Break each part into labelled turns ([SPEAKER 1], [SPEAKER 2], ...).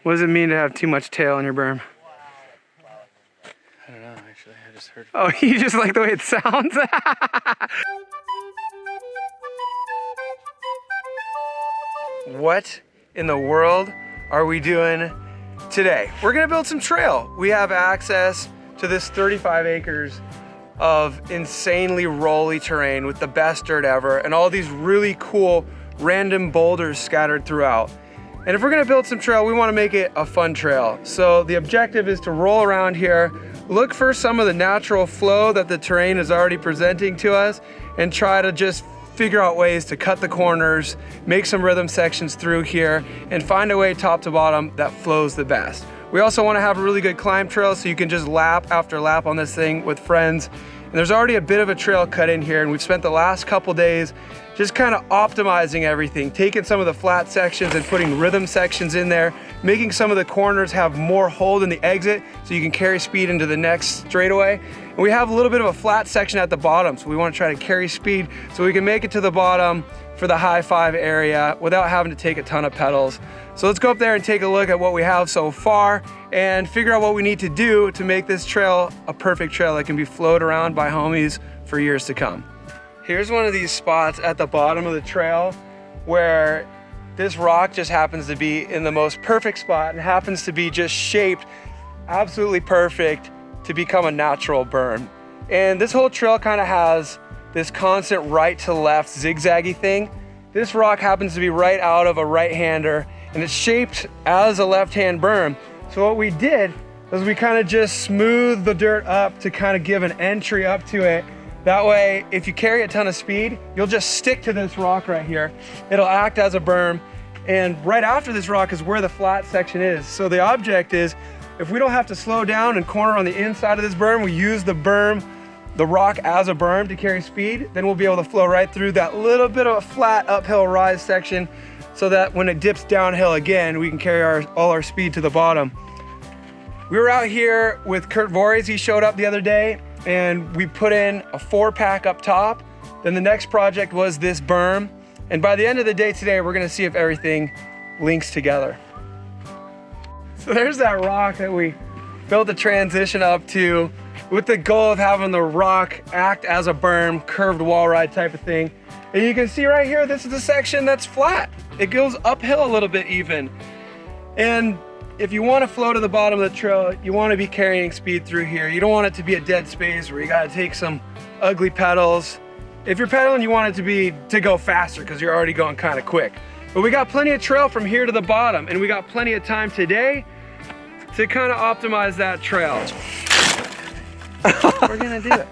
[SPEAKER 1] What does it mean to have too much tail in your berm?
[SPEAKER 2] I don't know, actually. I just heard.
[SPEAKER 1] Oh, you just like the way it sounds? What in the world are we doing today? We're gonna build some trail. We have access to this 35 acres of insanely rolly terrain with the best dirt ever and all these really cool random boulders scattered throughout. And if we're gonna build some trail, we wanna make it a fun trail. So the objective is to roll around here, look for some of the natural flow that the terrain is already presenting to us, and try to just figure out ways to cut the corners, make some rhythm sections through here, and find a way top to bottom that flows the best. We also wanna have a really good climb trail so you can just lap after lap on this thing with friends. And there's already a bit of a trail cut in here, and we've spent the last couple days just kind of optimizing everything, taking some of the flat sections and putting rhythm sections in there, making some of the corners have more hold in the exit so you can carry speed into the next straightaway. And we have a little bit of a flat section at the bottom, so we want to try to carry speed so we can make it to the bottom for the high five area without having to take a ton of pedals. So let's go up there and take a look at what we have so far and figure out what we need to do to make this trail a perfect trail that can be floated around by homies for years to come. Here's one of these spots at the bottom of the trail where this rock just happens to be in the most perfect spot and happens to be just shaped absolutely perfect to become a natural berm. And this whole trail kind of has this constant right to left zigzaggy thing. This rock happens to be right out of a right-hander and it's shaped as a left-hand berm. So what we did was we kind of just smoothed the dirt up to kind of give an entry up to it. That way, if you carry a ton of speed, you'll just stick to this rock right here. It'll act as a berm. And right after this rock is where the flat section is. So the object is, if we don't have to slow down and corner on the inside of this berm, we use the rock as a berm to carry speed, then we'll be able to flow right through that little bit of a flat uphill rise section so that when it dips downhill again, we can carry all our speed to the bottom. We were out here with Kirt Voreis. He showed up the other day and we put in a 4-pack up top. Then the next project was this berm. And by the end of the day today, we're gonna see if everything links together. So there's that rock that we built the transition up to with the goal of having the rock act as a berm, curved wall ride type of thing. And you can see right here, this is the section that's flat. It goes uphill a little bit even. And if you want to flow to the bottom of the trail, you want to be carrying speed through here. You don't want it to be a dead space where you got to take some ugly pedals. If you're pedaling, you want it to go faster because you're already going kind of quick. But we got plenty of trail from here to the bottom, and we got plenty of time today to kind of optimize that trail. We're gonna do it.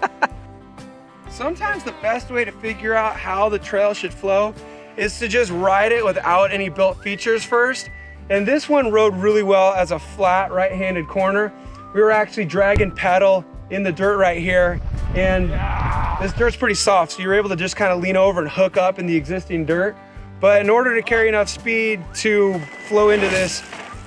[SPEAKER 1] Sometimes the best way to figure out how the trail should flow is to just ride it without any built features first. And this one rode really well as a flat right-handed corner. We were actually dragging pedal in the dirt right here, and this dirt's pretty soft, so you're able to just kind of lean over and hook up in the existing dirt. But in order to carry enough speed to flow into this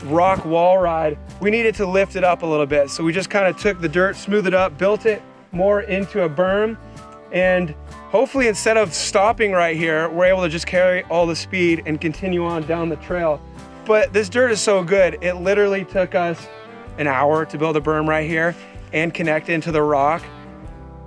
[SPEAKER 1] rock wall ride, we needed to lift it up a little bit. So we just kind of took the dirt, smoothed it up, built it more into a berm, and hopefully instead of stopping right here, we're able to just carry all the speed and continue on down the trail. But this dirt is so good, it literally took us an hour to build a berm right here and connect into the rock.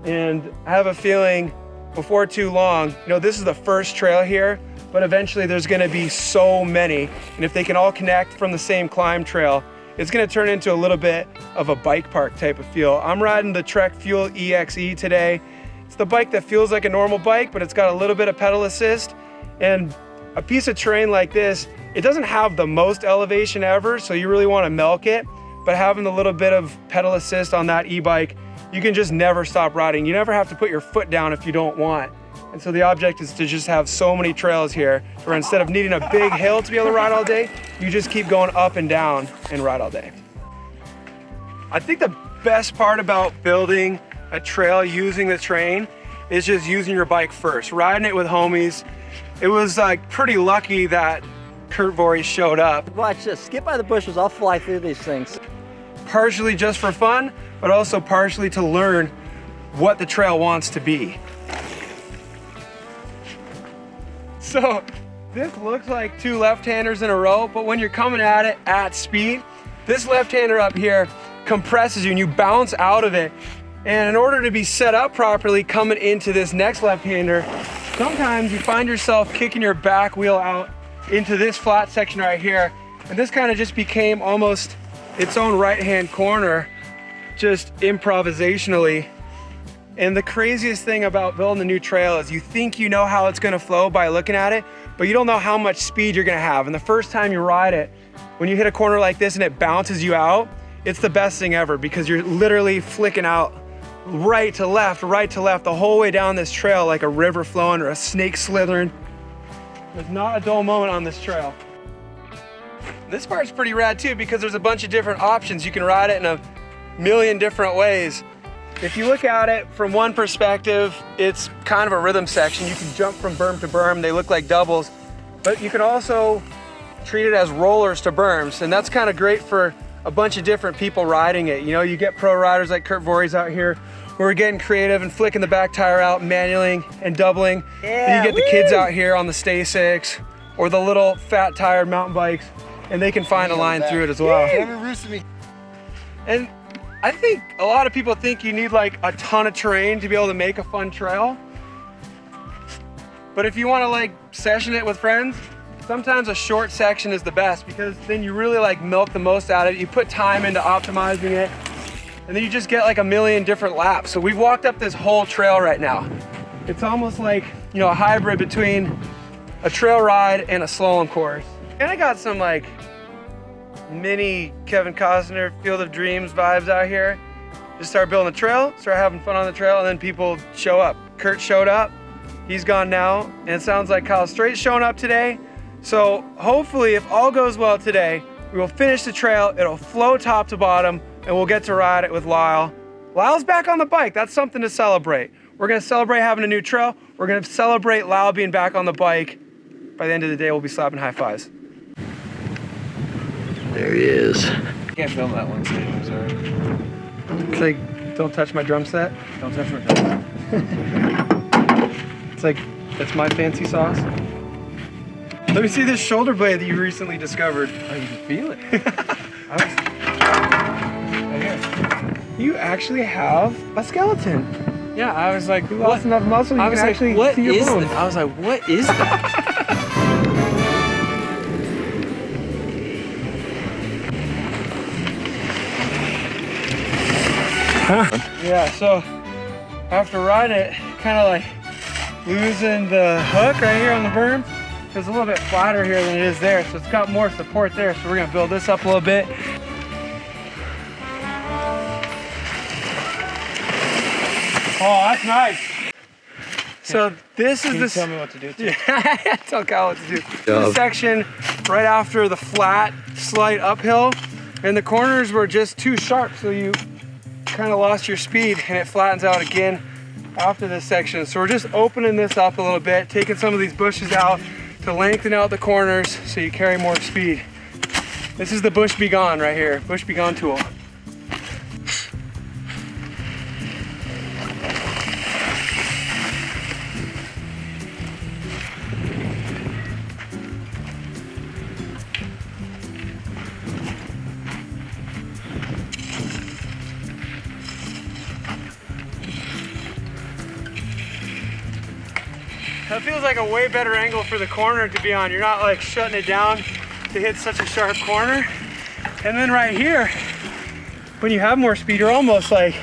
[SPEAKER 1] And I have a feeling before too long, this is the first trail here, but eventually there's gonna be so many. And if they can all connect from the same climb trail, it's gonna turn into a little bit of a bike park type of feel. I'm riding the Trek Fuel EXE today. It's the bike that feels like a normal bike, but it's got a little bit of pedal assist. And a piece of terrain like this, it doesn't have the most elevation ever, so you really wanna milk it, but having the little bit of pedal assist on that e-bike, you can just never stop riding. You never have to put your foot down if you don't want. And so the object is to just have so many trails here where instead of needing a big hill to be able to ride all day, you just keep going up and down and ride all day. I think the best part about building a trail using the terrain is just using your bike first, riding it with homies. It was like pretty lucky that Kirt Voreis showed up.
[SPEAKER 3] Watch this, skip by the bushes, I'll fly through these things.
[SPEAKER 1] Partially just for fun, but also partially to learn what the trail wants to be. So this looks like two left-handers in a row, but when you're coming at it at speed, this left-hander up here compresses you and you bounce out of it. And in order to be set up properly coming into this next left-hander, sometimes you find yourself kicking your back wheel out into this flat section right here. And this kind of just became almost its own right-hand corner, just improvisationally. And the craziest thing about building a new trail is you think you know how it's gonna flow by looking at it, but you don't know how much speed you're gonna have. And the first time you ride it, when you hit a corner like this and it bounces you out, it's the best thing ever because you're literally flicking out right to left, the whole way down this trail like a river flowing or a snake slithering. There's not a dull moment on this trail. This part's pretty rad too because there's a bunch of different options. You can ride it in a million different ways. If you look at it from one perspective, it's kind of a rhythm section. You can jump from berm to berm. They look like doubles, but you can also treat it as rollers to berms. And that's kind of great for a bunch of different people riding it. You know, you get pro riders like Kirt Voreis out here who are getting creative and flicking the back tire out, manualing and doubling.
[SPEAKER 3] Yeah,
[SPEAKER 1] and you get the kids out here on the Stay 6 or the little fat tire mountain bikes, and they can find a line through it as well. And I think a lot of people think you need like a ton of terrain to be able to make a fun trail. But if you want to like session it with friends, sometimes a short section is the best because then you really like milk the most out of it. You put time into optimizing it and then you just get like a million different laps. So we've walked up this whole trail right now. It's almost like, you know, a hybrid between a trail ride and a slalom course. And I got some like mini Kevin Costner Field of Dreams vibes out here. Just start building a trail, start having fun on the trail, and then people show up. Kirt showed up, he's gone now, and it sounds like Kyle's Strait's showing up today. So hopefully, if all goes well today, we will finish the trail, it'll flow top to bottom, and we'll get to ride it with Lyle. Lyle's back on the bike, that's something to celebrate. We're gonna celebrate having a new trail, we're gonna celebrate Lyle being back on the bike. By the end of the day, we'll be slapping high fives.
[SPEAKER 3] There he is.
[SPEAKER 2] Can't film that one, Steve, I'm sorry.
[SPEAKER 1] It's like, don't touch my drum set.
[SPEAKER 2] Don't touch my drum.
[SPEAKER 1] It's like, that's my fancy sauce. Let me see this shoulder blade that you recently discovered.
[SPEAKER 2] Oh, you can feel it. Right here.
[SPEAKER 1] You actually have a skeleton.
[SPEAKER 2] Yeah, I was like,
[SPEAKER 1] You lost enough muscle, you
[SPEAKER 2] I was
[SPEAKER 1] can
[SPEAKER 2] like,
[SPEAKER 1] actually
[SPEAKER 2] what
[SPEAKER 1] see your
[SPEAKER 2] is
[SPEAKER 1] bones.
[SPEAKER 2] that? I was like, what is that?
[SPEAKER 1] Yeah, so after riding it, kind of like losing the hook right here on the berm. It's a little bit flatter here than it is there, so it's got more support there. So we're gonna build this up a little bit. Oh, that's nice. So this is
[SPEAKER 2] Can
[SPEAKER 1] the
[SPEAKER 2] you tell me what to do too?
[SPEAKER 1] Yeah, tell Kyle what to do. This section right after the flat, slight uphill, and the corners were just too sharp, so you kind of lost your speed, and it flattens out again after this section. So we're just opening this up a little bit, taking some of these bushes out to lengthen out the corners so you carry more speed. This is the Bush Be Gone right here, Bush Be Gone tool. That feels like a way better angle for the corner to be on. You're not like shutting it down to hit such a sharp corner. And then right here, when you have more speed, you're almost like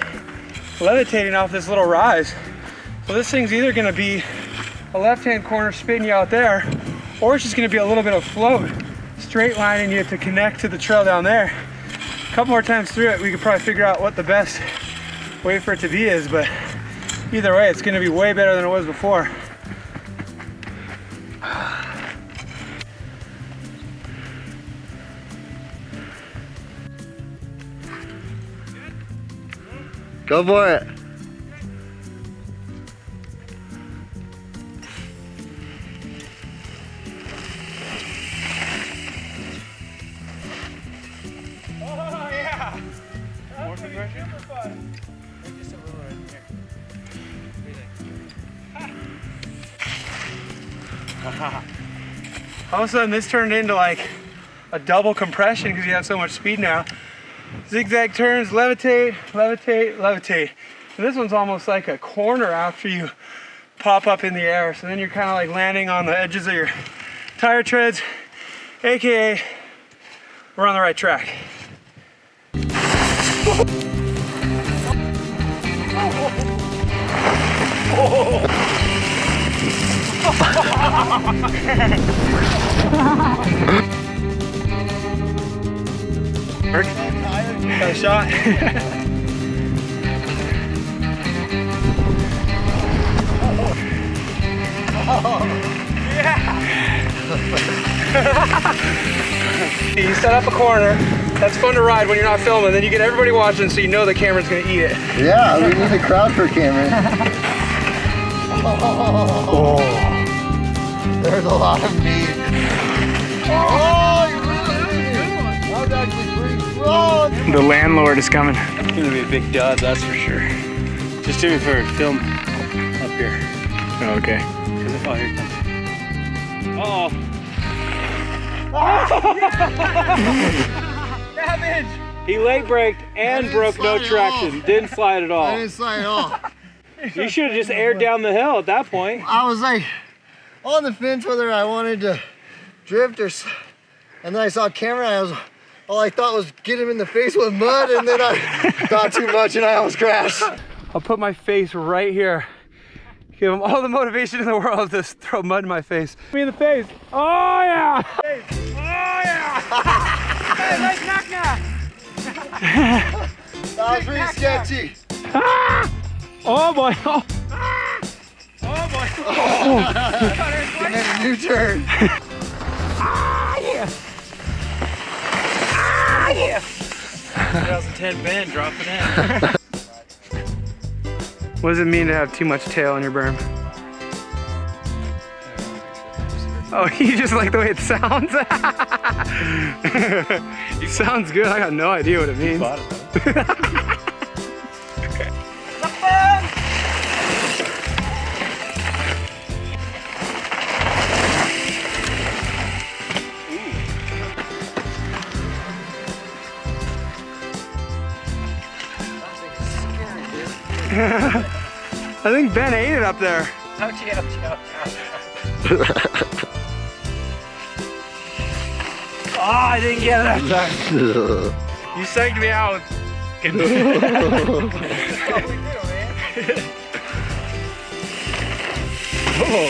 [SPEAKER 1] levitating off this little rise. So this thing's either gonna be a left-hand corner spinning you out there, or it's just gonna be a little bit of float, straight lining you to connect to the trail down there. A couple more times through it, we could probably figure out what the best way for it to be is, but either way, it's gonna be way better than it was before.
[SPEAKER 3] Go for it.
[SPEAKER 1] Oh yeah! More compression? Super fun.
[SPEAKER 2] Just a little right here. What do you think?
[SPEAKER 1] All of a sudden this turned into like a double compression because you have so much speed now. Zigzag turns, levitate, levitate, levitate. And this one's almost like a corner after you pop up in the air. So then you're kind of like landing on the edges of your tire treads, AKA we're on the right track. Work? Got a shot? You set up a corner. That's fun to ride when you're not filming. Then you get everybody watching so you know the camera's gonna eat it.
[SPEAKER 3] Yeah, we need a crowd for camera. Oh, there's a lot of meat. Oh, you really good one. That was actually pretty strong.
[SPEAKER 1] The landlord is coming.
[SPEAKER 2] It's gonna be a big dud, that's for sure. Just do it for film up here.
[SPEAKER 1] Oh, okay.
[SPEAKER 2] Oh, here it comes. Uh-oh.
[SPEAKER 1] Savage!
[SPEAKER 2] He leg braked and broke no traction. Didn't slide at all.
[SPEAKER 3] I didn't slide at all.
[SPEAKER 2] You should have just aired down the hill at that point.
[SPEAKER 3] I was like on the fence whether I wanted to drift or, and then I saw a camera and all I thought was get him in the face with mud, and then I thought too much and I almost crashed.
[SPEAKER 1] I'll put my face right here. Give him all the motivation in the world to throw mud in my face. Me in the face. Oh yeah! Oh yeah! Hey, nice knock knock!
[SPEAKER 3] That was pretty sketchy.
[SPEAKER 1] Oh boy! Oh, oh boy! Oh.
[SPEAKER 3] And then a new turn.
[SPEAKER 1] Ah yeah! Ah yeah!
[SPEAKER 2] 2010 bend, drop it in.
[SPEAKER 1] What does it mean to have too much tail on your berm? Oh, you just like the way it sounds? It sounds good. I got no idea what it means. I think Ben ate it up there. Oh, I didn't get it. You psyched me out.
[SPEAKER 2] Oh,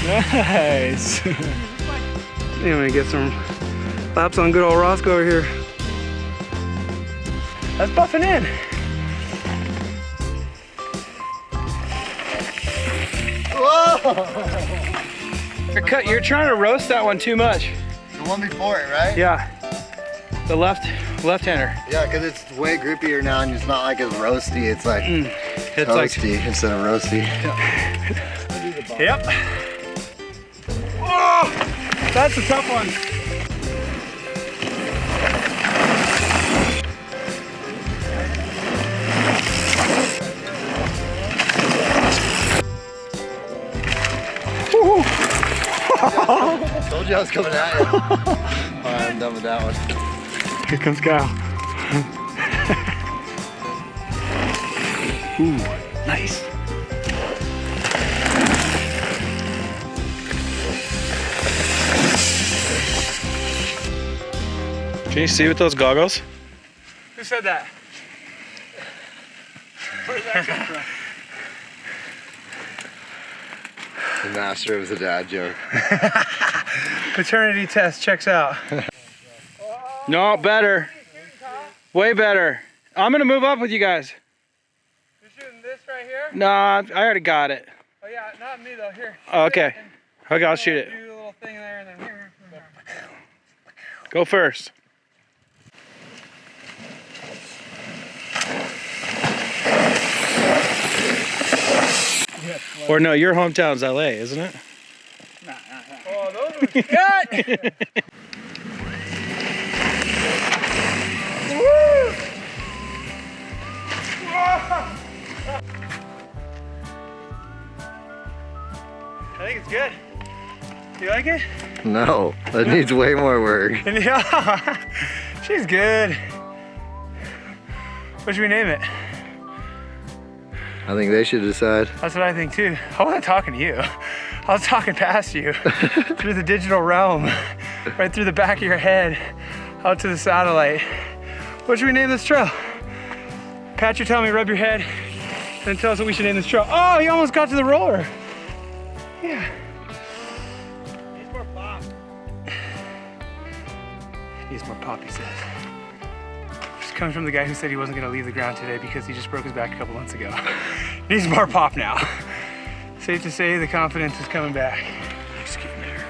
[SPEAKER 2] nice.
[SPEAKER 1] I'm gonna get some laps on good old Roscoe over here. That's buffing in. You're trying to roast that one too much.
[SPEAKER 3] The one before it, right?
[SPEAKER 1] Yeah. The left-hander.
[SPEAKER 3] Yeah, because it's way grippier now and it's not like as roasty. It's like
[SPEAKER 1] It's
[SPEAKER 3] toasty instead of roasty.
[SPEAKER 1] Yep. Oh, that's a tough one.
[SPEAKER 3] Told you I was coming at you. Alright, I'm done with that one.
[SPEAKER 1] Here comes Kyle. Ooh, nice.
[SPEAKER 2] Can you see with those goggles?
[SPEAKER 1] Who said that? Where did that come from?
[SPEAKER 3] The master of the dad joke.
[SPEAKER 1] Paternity test checks out.
[SPEAKER 2] No, better. Way better. I'm gonna move up with you guys.
[SPEAKER 1] You're shooting this right here?
[SPEAKER 2] Nah, I already got it.
[SPEAKER 1] Oh yeah, not me though, here.
[SPEAKER 2] Oh, okay. Okay, I'll shoot it.
[SPEAKER 1] Do a little thing there and then here.
[SPEAKER 2] Go first. Or no, your hometown's LA, isn't it?
[SPEAKER 1] Oh, those were cut! I think it's good. You like it?
[SPEAKER 3] No, that needs way more work.
[SPEAKER 1] Yeah, she's good. What should we name it?
[SPEAKER 3] I think they should decide.
[SPEAKER 1] That's what I think too. I wasn't talking to you. I was talking past you through the digital realm, right through the back of your head, out to the satellite. What should we name this trail? Pat your tummy, rub your head, and tell us what we should name this trail. Oh, you almost got to the roller. Yeah.
[SPEAKER 2] Needs more pop.
[SPEAKER 1] Needs more pop, he says. This comes from the guy who said he wasn't gonna leave the ground today because he just broke his back a couple months ago. Needs more pop now. Safe to say the confidence is coming back. Just getting there.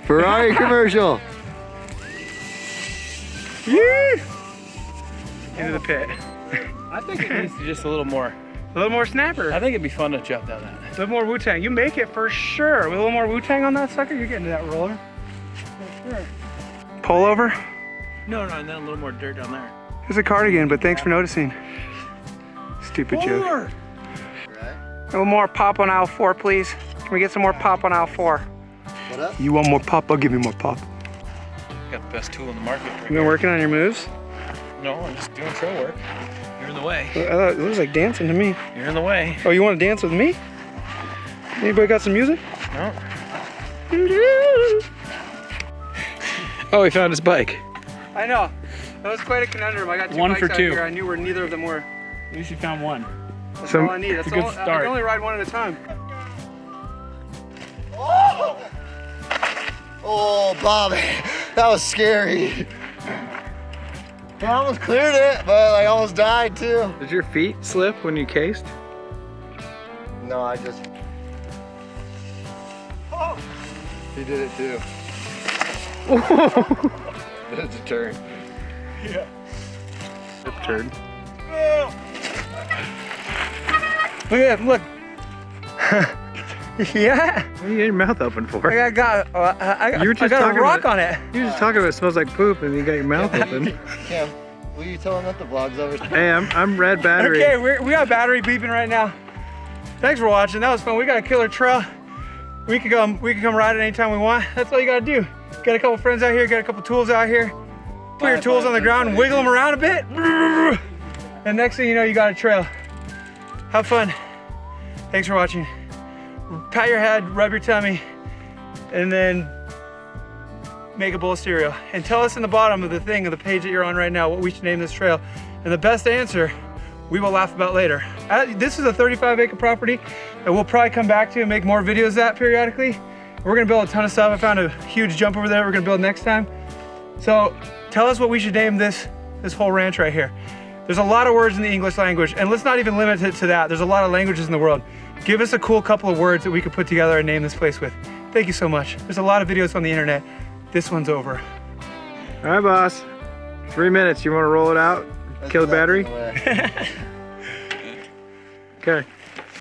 [SPEAKER 3] Ferrari commercial.
[SPEAKER 1] Yeah. Into the pit.
[SPEAKER 2] I think it needs just a little more.
[SPEAKER 1] A little more snapper.
[SPEAKER 2] I think it'd be fun to jump down that.
[SPEAKER 1] A little more Wu-Tang. You make it for sure. With a little more Wu-Tang on that sucker, you're getting to that roller. For sure. Pull over.
[SPEAKER 2] No, and then a little more dirt down there.
[SPEAKER 1] There's a cardigan, but thanks for noticing. Stupid joke.
[SPEAKER 3] Right.
[SPEAKER 1] A little more pop on aisle 4, please. Can we get some more pop on aisle 4?
[SPEAKER 3] What up?
[SPEAKER 1] You want more pop? I'll give you more pop.
[SPEAKER 2] Got the best tool in the market. Right
[SPEAKER 1] You been working on your moves?
[SPEAKER 2] No, I'm just doing trail work. You're in the way.
[SPEAKER 1] I thought it looks like dancing to me.
[SPEAKER 2] You're in the way.
[SPEAKER 1] Oh, you want to dance with me? Anybody got some music?
[SPEAKER 2] No. Oh, he found his bike.
[SPEAKER 1] I know. That was quite a conundrum. I got 2
[SPEAKER 2] One
[SPEAKER 1] bikes
[SPEAKER 2] for
[SPEAKER 1] out
[SPEAKER 2] 2.
[SPEAKER 1] here. I knew where neither of them were.
[SPEAKER 2] At least you found one.
[SPEAKER 1] That's
[SPEAKER 2] So,
[SPEAKER 1] all I need. That's
[SPEAKER 2] it's a good
[SPEAKER 1] all. I
[SPEAKER 2] start.
[SPEAKER 1] can only ride one at a time.
[SPEAKER 3] Oh, Bobby, that was scary. I almost cleared it, but I almost died too.
[SPEAKER 2] Did your feet slip when you cased?
[SPEAKER 3] No, I just. Oh. He did it too. That's a turn.
[SPEAKER 1] Yeah.
[SPEAKER 2] Turd.
[SPEAKER 1] Look at him, look. Yeah.
[SPEAKER 2] What are you getting your mouth open for?
[SPEAKER 1] I got
[SPEAKER 2] You were just
[SPEAKER 1] I got a
[SPEAKER 2] talking
[SPEAKER 1] rock
[SPEAKER 2] about-
[SPEAKER 1] on it.
[SPEAKER 2] You were just talking about it smells like poop and you got your mouth open.
[SPEAKER 3] Cam, will you tell him that the vlog's over?
[SPEAKER 2] Hey, I'm red battery.
[SPEAKER 1] Okay, we got battery beeping right now. Thanks for watching. That was fun. We got a killer trail. We can come ride it anytime we want. That's all you gotta do. Got a couple friends out here, got a couple tools out here. Put your tools on the ground and wiggle them around a bit. And next thing you know, you got a trail. Have fun. Thanks for watching. Pat your head, rub your tummy, and then make a bowl of cereal. And tell us in the bottom of the page that you're on right now what we should name this trail. And the best answer, we will laugh about later. This is a 35-acre property that we'll probably come back to and make more videos at periodically. We're gonna build a ton of stuff. I found a huge jump over there we're gonna build next time. So tell us what we should name this whole ranch right here. There's a lot of words in the English language, and let's not even limit it to that. There's a lot of languages in the world. Give us a cool couple of words that we could put together and name this place with. Thank you so much. There's a lot of videos on the internet. This one's over.
[SPEAKER 2] All right, boss. 3 minutes. You want to roll it out? Kill the battery?
[SPEAKER 3] That's
[SPEAKER 2] Okay.